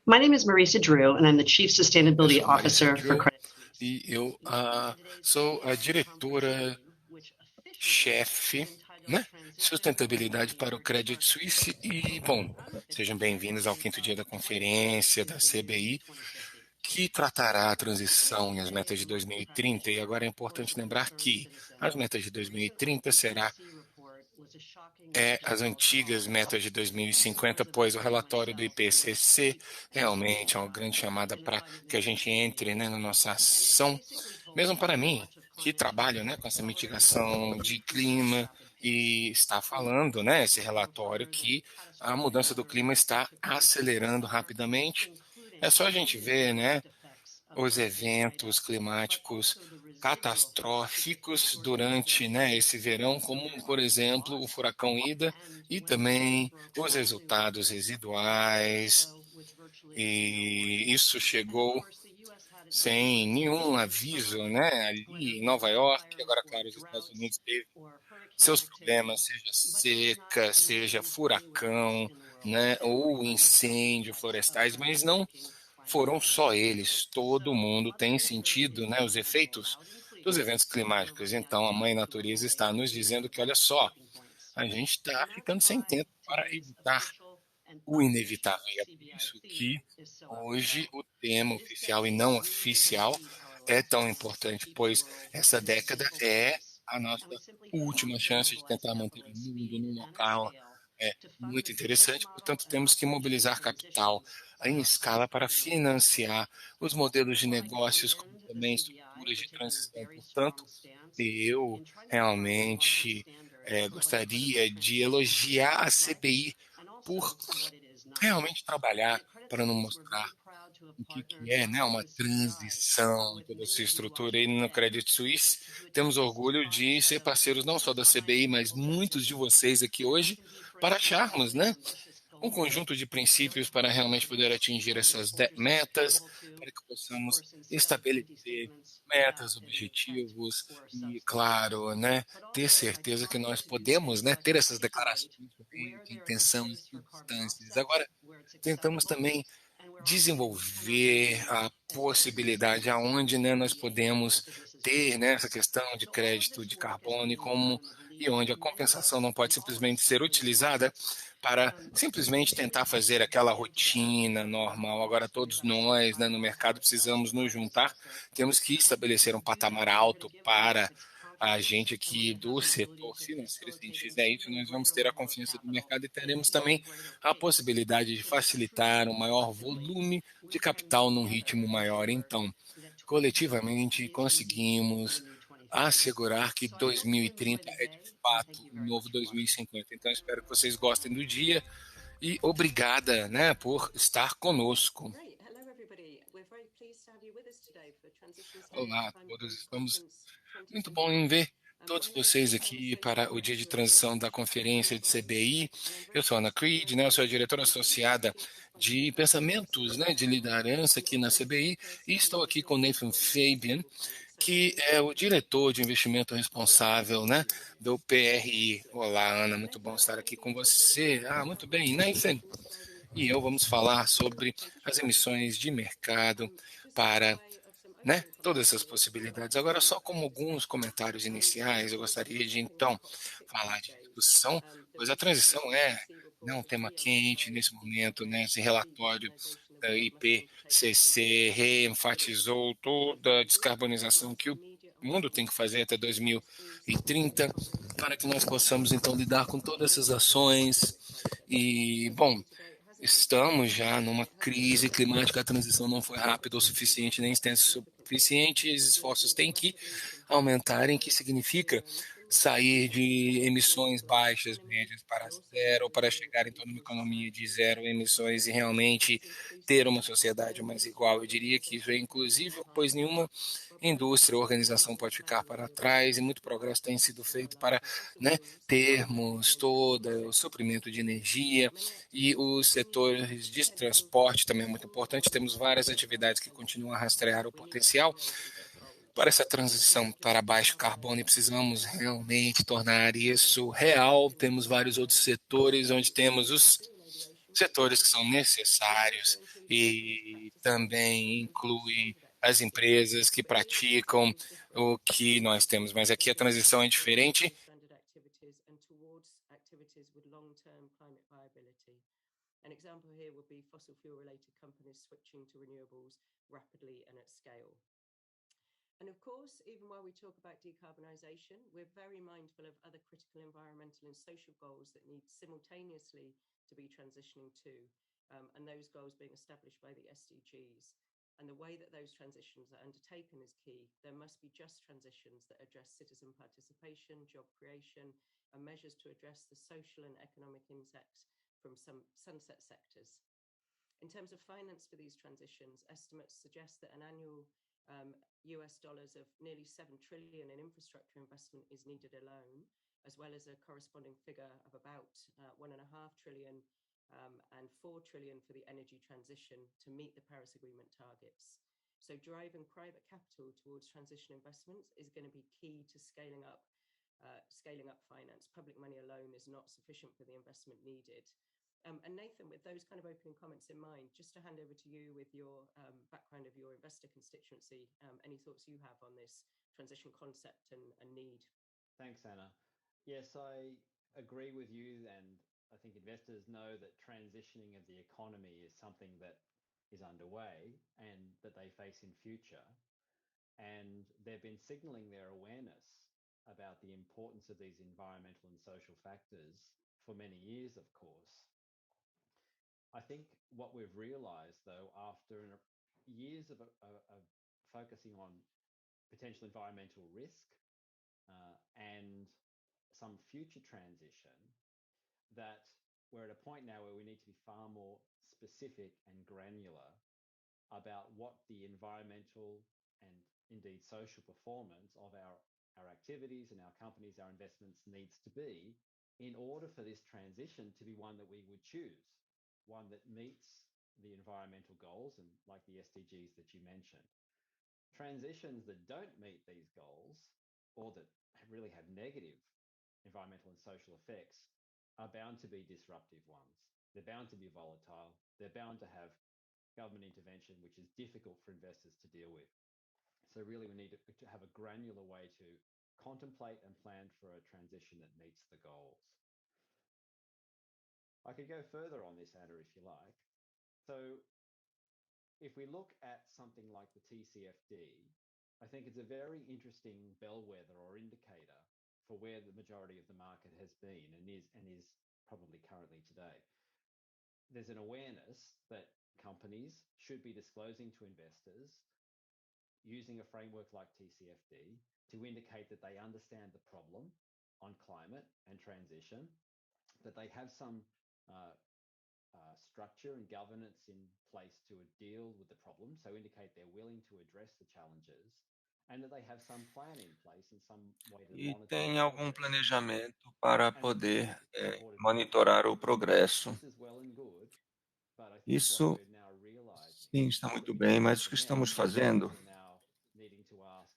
My name is Marisa Drew, and I'm the Chief Eu Sustainability sou Marisa Officer for Drew Credit e eu sou a diretora-chefe, né, de sustentabilidade para o Credit Suisse. E, bom, sejam bem-vindos ao quinto dia da conferência da CBI, que tratará a transição e as metas de 2030. E agora é importante lembrar que as metas de 2030 será as antigas metas de 2050, pois o relatório do IPCC realmente é uma grande chamada para que a gente entre, né, na nossa ação, mesmo para mim, que trabalho, né, com essa mitigação de clima e está falando, né, esse relatório que a mudança do clima está acelerando rapidamente. É só a gente ver, né, os eventos climáticos catastróficos durante, né, esse verão, como, por exemplo, o furacão Ida e também os resultados residuais. E isso chegou sem nenhum aviso, né, ali em Nova York. Agora, claro, os Estados Unidos teve seus problemas, seja seca, seja furacão, né, ou incêndio florestais, mas não foram só eles. Todo mundo tem sentido, né, os efeitos dos eventos climáticos. Então, a Mãe Natureza está nos dizendo que, olha só, a gente está ficando sem tempo para evitar o inevitável. E é por isso que hoje o tema oficial e não oficial é tão importante, pois essa década é a nossa última chance de tentar manter o mundo num local muito interessante. Portanto, temos que mobilizar capital em escala para financiar os modelos de negócios, como também estruturas de transição. Portanto, eu realmente gostaria de elogiar a CBI por realmente trabalhar para não mostrar o que é, né, uma transição em toda essa estrutura. E no Credit Suisse temos orgulho de ser parceiros não só da CBI, mas muitos de vocês aqui hoje, para acharmos, né, um conjunto de princípios para realmente poder atingir essas metas, para que possamos estabelecer metas, objetivos e, claro, né, ter certeza que nós podemos, né, ter essas declarações de intenção e substâncias. Agora, tentamos também desenvolver a possibilidade aonde, né, nós podemos ter, né, essa questão de crédito de carbono e onde a compensação não pode simplesmente ser utilizada para simplesmente tentar fazer aquela rotina normal. Agora todos nós, né, no mercado precisamos nos juntar, temos que estabelecer um patamar alto para a gente aqui do setor financeiro. Se a gente fizer isso, nós vamos ter a confiança do mercado e teremos também a possibilidade de facilitar um maior volume de capital num ritmo maior. Então, coletivamente, conseguimos assegurar que 2030 é de fato o novo 2050. Então, espero que vocês gostem do dia e obrigada, né, por estar conosco. Olá a todos, estamos muito bom em ver todos vocês aqui para o dia de transição da conferência de CBI. Eu sou a Ana Creed, né? Eu sou a diretora associada de pensamentos, né, de liderança aqui na CBI e estou aqui com Nathan Fabian, que é o diretor de investimento responsável, né, do PRI. Olá, Ana, muito bom estar aqui com você. Muito bem, Nathan. E eu vamos falar sobre as emissões de mercado para, né, todas essas possibilidades. Agora, só como alguns comentários iniciais, eu gostaria de, então, falar de discussão, pois a transição é, né, um tema quente nesse momento, né, esse relatório da IPCC reenfatizou toda a descarbonização que o mundo tem que fazer até 2030, para que nós possamos, então, lidar com todas essas ações. E, bom, estamos já numa crise climática, a transição não foi rápida o suficiente, nem extensa o suficiente, os esforços têm que aumentarem, que significa sair de emissões baixas, médias para zero, para chegar então numa economia de zero emissões e realmente ter uma sociedade mais igual. Eu diria que isso é inclusive, pois nenhuma indústria ou organização pode ficar para trás e muito progresso tem sido feito para, né, termos todo o suprimento de energia e os setores de transporte também é muito importante. Temos várias atividades que continuam a rastrear o potencial para essa transição para baixo carbono e precisamos realmente tornar isso real. Temos vários outros setores onde temos os setores que são necessários e também inclui as empresas que praticam o que nós temos. Mas aqui a transição é diferente. An example here would be fossil fuel related companies switching to renewables rapidly and at scale. And of course, even while we talk about decarbonisation, we're very mindful of other critical environmental and social goals that need simultaneously to be transitioning to, and those goals being established by the SDGs. And the way that those transitions are undertaken is key. There must be just transitions that address citizen participation, job creation, and measures to address the social and economic impacts from some sunset sectors. In terms of finance for these transitions, estimates suggest that an annual US dollars of nearly 7 trillion in infrastructure investment is needed alone, as well as a corresponding figure of about 1.5 trillion and 4 trillion for the energy transition to meet the Paris Agreement targets. So driving private capital towards transition investments is going to be key to scaling up finance. Public money alone is not sufficient for the investment needed. And Nathan, with those kind of opening comments in mind, just to hand over to you with your background of your investor constituency, any thoughts you have on this transition concept and need? Thanks, Anna. Yes, I agree with you, and I think investors know that transitioning of the economy is something that is underway and that they face in future. And they've been signaling their awareness about the importance of these environmental and social factors for many years, of course. I think what we've realized, though, after years of focusing on potential environmental risk and some future transition, that we're at a point now where we need to be far more specific and granular about what the environmental and indeed social performance of our activities and our companies, our investments needs to be in order for this transition to be one that we would choose, one that meets the environmental goals and like the SDGs that you mentioned. Transitions that don't meet these goals or that really have negative environmental and social effects are bound to be disruptive ones. They're bound to be volatile. They're bound to have government intervention, which is difficult for investors to deal with. So really we need to have a granular way to contemplate and plan for a transition that meets the goals. I could go further on this, Anna, if you like. So if we look at something like the TCFD, I think it's a very interesting bellwether or indicator for where the majority of the market has been and is probably currently today. There's an awareness that companies should be disclosing to investors using a framework like TCFD to indicate that they understand the problem on climate and transition, that they have some structure and governance in place to deal with the problem, so indicate they're willing to address the challenges, and that they have some plan in place and some way to E monitor tem the algum progress. planejamento para And poder it's important monitorar o progresso. this is well and good, but I think what Isso, we're now realizing sim, está is that muito we bem, need to mas go o que the estamos next step. fazendo, We're now needing to ask,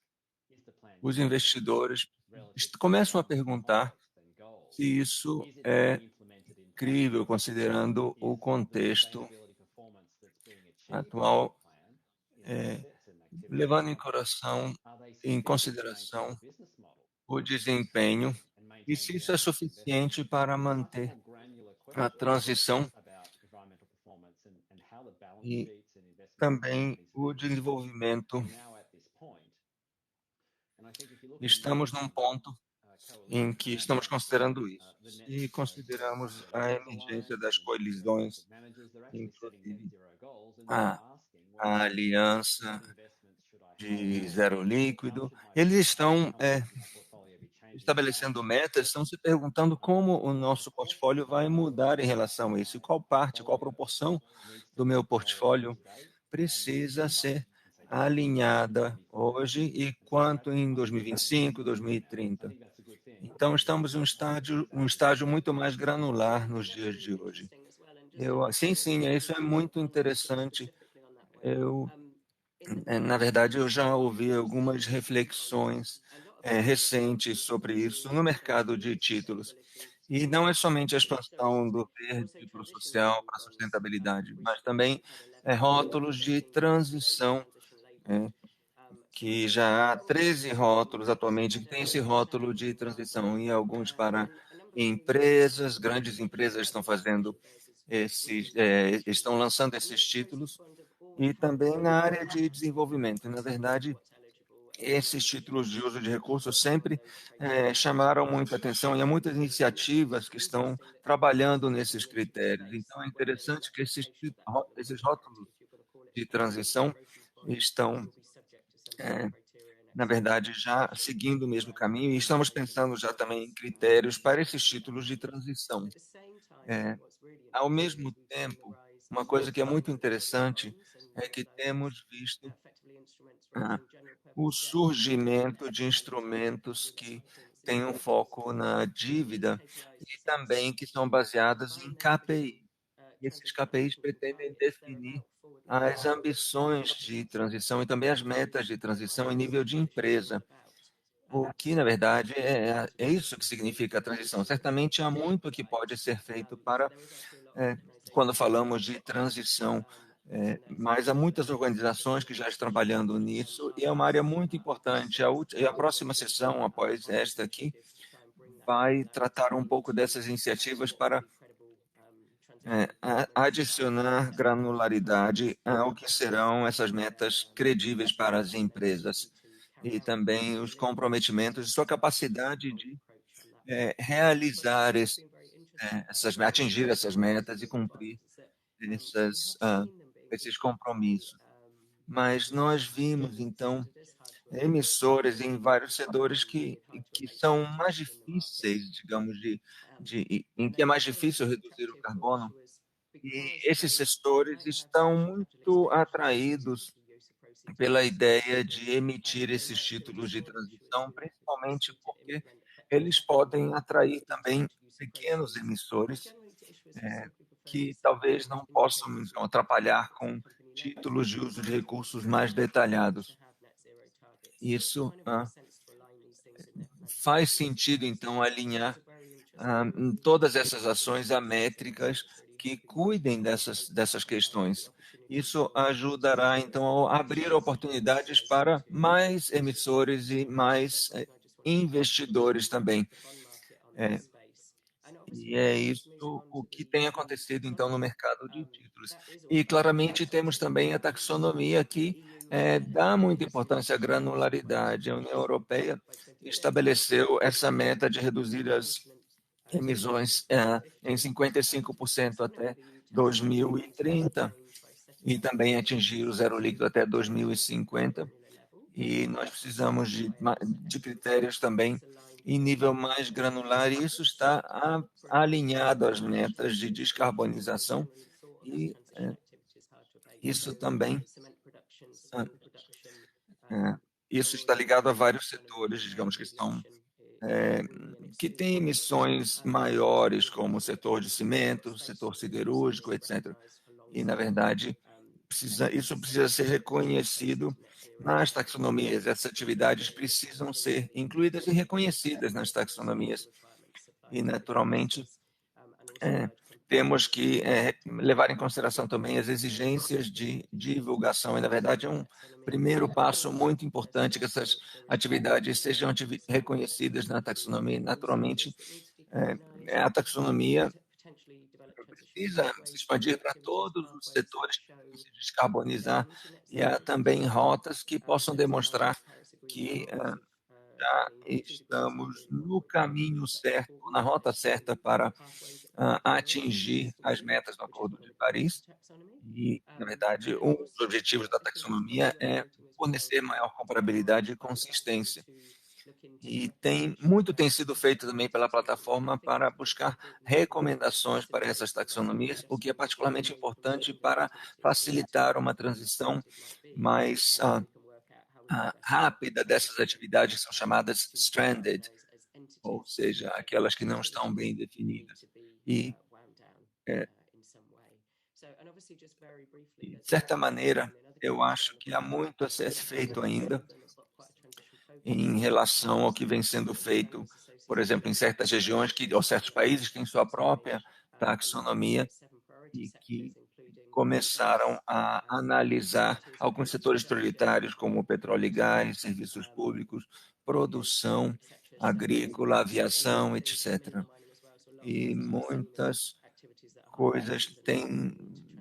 is the plan os credible investidores relative to começam a governance, perguntar context and goals? se isso Is it é being implemented in crível, practice? considerando o Is the contexto sustainability performance that's being achieved atual, by the plan in assets and activities levando em and companies, coração, are they em sufficient to maintain consideração the business model o desempenho and e maintain se the isso é long-term investment? suficiente para It's a much manter more granular a question transição about environmental performance and how the balance e sheets and investments of também companies o need to be managed. desenvolvimento. We're now at this point, and I think if you look at the Estamos num emerging ponto em coalitions que around estamos considerando isso. the net E zero consideramos a Paris emergência Alliance das and coalizões, asset managers, they're actually setting net inclusive zero goals, and they're a, now asking, a well, aliança what investments should I de hold? zero How líquido. should my Eles estão companies in my portfolio be changing their balance estabelecendo sheets metas, estão se perguntando como o what nosso proportion portfólio of vai mudar em relação a isso, e qual parte, qual portfolio proporção needs to do meet meu the goals portfólio today and precisa in ser say 2030, alinhada 2040, hoje e and some of quanto that em might be changing 2025, from now. So I 2030. think that's a good thing. Então, estamos em um estágio muito mais granular nos That's dias de really hoje. interesting as well. And just to Sim, follow sim, up isso é muito interessante. specifically on that one. In the Na verdade, eu já ouvi we've algumas seen in recent months reflexões a lot of recentes investors sobre looking isso no towards mercado de títulos. sustainability E não é somente a expansão do verde para o social, para a sustentabilidade, mas também rótulos de transição, que já há 13 rótulos atualmente que têm esse rótulo de transição, e alguns para empresas, grandes empresas estão fazendo estão lançando esses títulos, e também na área de desenvolvimento. Na verdade, esses títulos de uso de recursos sempre chamaram muita atenção, e há muitas iniciativas que estão trabalhando nesses critérios. Então, é interessante que esses rótulos de transição estão, na verdade, já seguindo o mesmo caminho, e estamos pensando já também em critérios para esses títulos de transição. Ao mesmo tempo, uma coisa que é muito interessante é que temos visto o surgimento de instrumentos que têm um foco na dívida e também que são baseados em KPI. E esses KPIs pretendem definir as ambições de transição e também as metas de transição em nível de empresa. O que, na verdade, é isso que significa a transição. Certamente há muito que pode ser feito para, quando falamos de transição, mas há muitas organizações que já estão trabalhando nisso, e é uma área muito importante. E a próxima sessão, após esta aqui, vai tratar um pouco dessas iniciativas para adicionar granularidade ao que serão essas metas credíveis para as empresas, e também os comprometimentos e sua capacidade de realizar atingir essas metas e cumprir esses compromissos. Mas nós vimos, então, emissoras em vários setores que são mais difíceis, digamos, em que é mais difícil reduzir o carbono, e esses setores estão muito atraídos pela ideia de emitir esses títulos de transição, principalmente porque eles podem atrair também pequenos emissores, que talvez não possam então, atrapalhar com títulos de uso de recursos mais detalhados. Isso faz sentido, então, alinhar todas essas ações a métricas que cuidem dessas questões. Isso ajudará, então, a abrir oportunidades para mais emissores e mais investidores também. E é isso o que tem acontecido, então, no mercado de títulos. E, claramente, temos também a taxonomia que dá muita importância à granularidade. A União Europeia estabeleceu essa meta de reduzir as emissões em 55% até 2030, e também atingir o zero líquido até 2050. E nós precisamos de critérios também em nível mais granular, e isso está alinhado às metas de descarbonização, e isso também isso está ligado a vários setores, digamos, que têm emissões maiores, como o setor de cimento, setor siderúrgico, etc. E, na verdade, isso precisa ser reconhecido nas taxonomias. Essas atividades precisam ser incluídas e reconhecidas nas taxonomias. E, naturalmente, temos que levar em consideração também as exigências de divulgação. E, na verdade, é um primeiro passo muito importante que essas atividades sejam reconhecidas na taxonomia. Naturalmente, a taxonomia precisa se expandir para todos os setores que precisam se descarbonizar, e há também rotas que possam demonstrar que já estamos no caminho certo, na rota certa para atingir as metas do Acordo de Paris. E, na verdade, um dos objetivos da taxonomia é fornecer maior comparabilidade e consistência. E muito tem sido feito também pela plataforma para buscar recomendações para essas taxonomias, o que é particularmente importante para facilitar uma transição mais rápida dessas atividades que são chamadas stranded, ou seja, aquelas que não estão bem definidas. E, de certa maneira, eu acho que há muito a ser feito ainda em relação ao que vem sendo feito por exemplo, em certas regiões ou certos países que têm sua própria taxonomia e que começaram a analisar alguns setores prioritários, como petróleo e gás, serviços públicos, produção agrícola, aviação, etc. E muitas coisas têm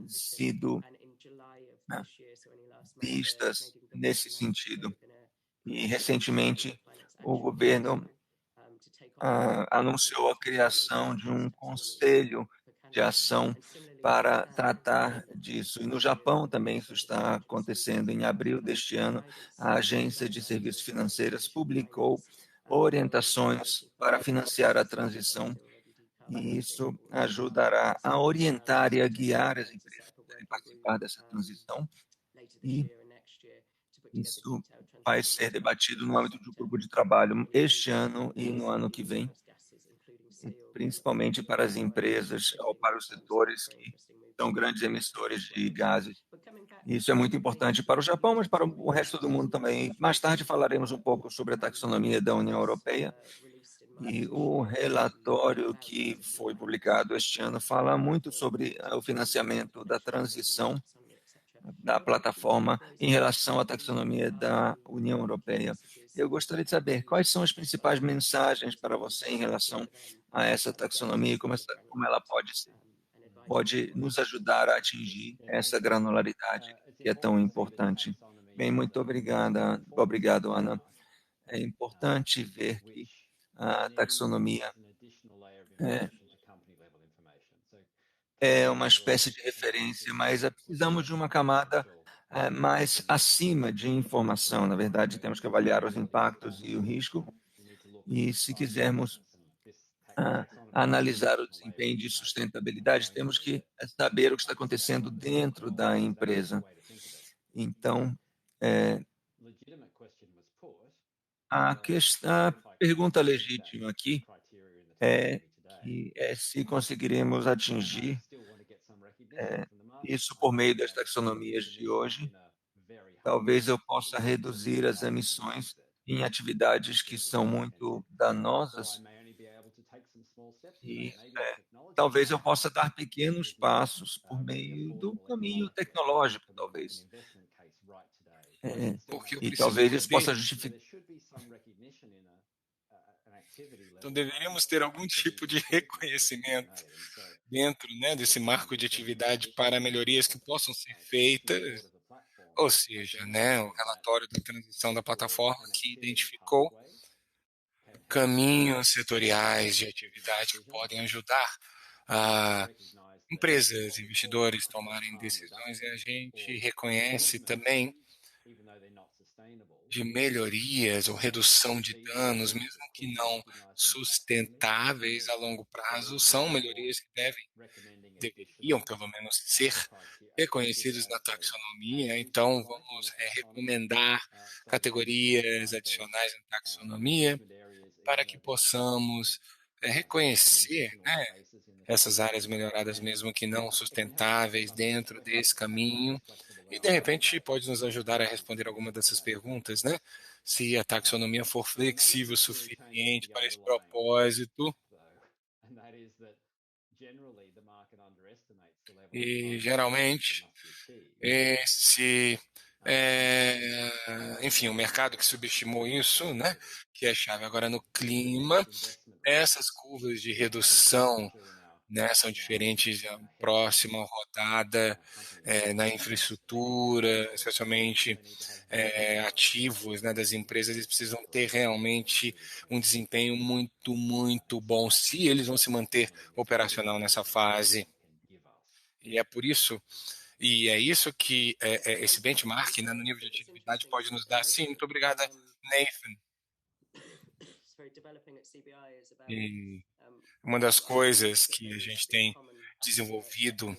sido vistas nesse sentido. E, recentemente, o governo anunciou a criação de um conselho de ação para tratar disso. E no Japão também isso está acontecendo. Em abril deste ano, a Agência de Serviços Financeiros publicou orientações para financiar a transição, e isso ajudará a orientar e a guiar as empresas que querem participar dessa transição, e isso vai ser debatido no âmbito de um grupo de trabalho este ano e no ano que vem, principalmente para as empresas ou para os setores que são grandes emissores de gases. Isso é muito importante para o Japão, mas para o resto do mundo também. Mais tarde falaremos um pouco sobre a taxonomia da União Europeia, e o relatório que foi publicado este ano fala muito sobre o financiamento da transição da plataforma em relação à taxonomia da União Europeia. Eu gostaria de saber quais são as principais mensagens para você em relação a essa taxonomia e como ela pode nos ajudar a atingir essa granularidade que é tão importante. Bem, muito obrigado, Ana. É importante ver que a taxonomia é uma espécie de referência, mas precisamos de uma camada mais acima de informação. Na verdade, temos que avaliar os impactos e o risco, e se quisermos analisar o desempenho de sustentabilidade, temos que saber o que está acontecendo dentro da empresa. Então, a pergunta legítima aqui é se conseguiremos atingir isso por meio das taxonomias de hoje. Talvez eu possa reduzir as emissões em atividades que são muito danosas e talvez eu possa dar pequenos passos por meio do caminho tecnológico, talvez. E talvez isso possa justificar. Então, deveríamos ter algum tipo de reconhecimento dentro, né, desse marco de atividade para melhorias que possam ser feitas, ou seja, né, o relatório da transição da plataforma que identificou caminhos setoriais de atividade que podem ajudar a empresas, investidores tomarem decisões, e a gente reconhece também de melhorias ou redução de danos, mesmo que não sustentáveis a longo prazo, são melhorias que deveriam pelo menos ser reconhecidos na taxonomia. Então, vamos recomendar categorias adicionais na taxonomia para que possamos reconhecer, né, essas áreas melhoradas, mesmo que não sustentáveis, dentro desse caminho. E, de repente, pode nos ajudar a responder alguma dessas perguntas, né? Se a taxonomia for flexível o suficiente para esse propósito. E, geralmente, enfim, o mercado que subestimou isso, né? Que é a chave agora no clima. Essas curvas de redução, né, são diferentes a próxima rodada na infraestrutura, especialmente ativos, né, das empresas. Eles precisam ter realmente um desempenho muito, muito bom se eles vão se manter operacional nessa fase. E é por isso, e é isso que esse benchmark, né, no nível de atividade pode nos dar. Sim, muito obrigada, Nathan. E uma das coisas que a gente tem desenvolvido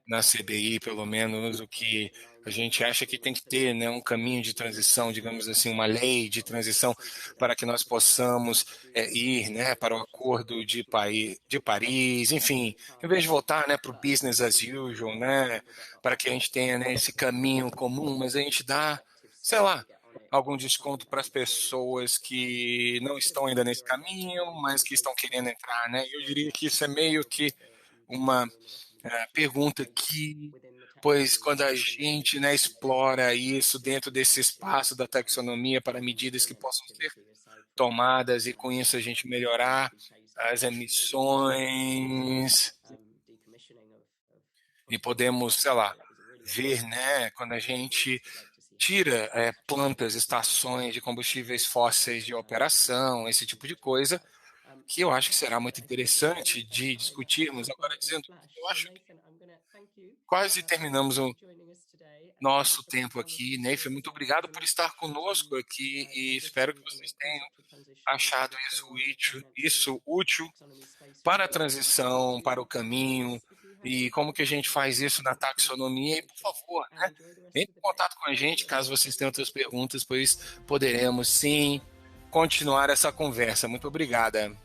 na CBI, pelo menos o que a gente acha que tem que ter, né, um caminho de transição, digamos assim, uma lei de transição para que nós possamos ir, né, para o Acordo de Paris, enfim, em vez de voltar, né, para o business as usual, né, para que a gente tenha, né, esse caminho comum, mas a gente dá, sei lá, algum desconto para as pessoas que não estão ainda nesse caminho, mas que estão querendo entrar, né? Eu diria que isso é meio que uma pergunta que, pois quando a gente, né, explora isso dentro desse espaço da taxonomia para medidas que possam ser tomadas e com isso a gente melhorar as emissões e podemos, sei lá, ver, né, quando a gente tira plantas, estações de combustíveis fósseis de operação, esse tipo de coisa, que eu acho que será muito interessante de discutirmos. Agora, dizendo, eu acho que quase terminamos o nosso tempo aqui, Nathan. Muito obrigado por estar conosco aqui e espero que vocês tenham achado isso útil para a transição, para o caminho e como que a gente faz isso na taxonomia. E, por favor, né, entre em contato com a gente caso vocês tenham outras perguntas, pois poderemos sim continuar essa conversa. Muito obrigada.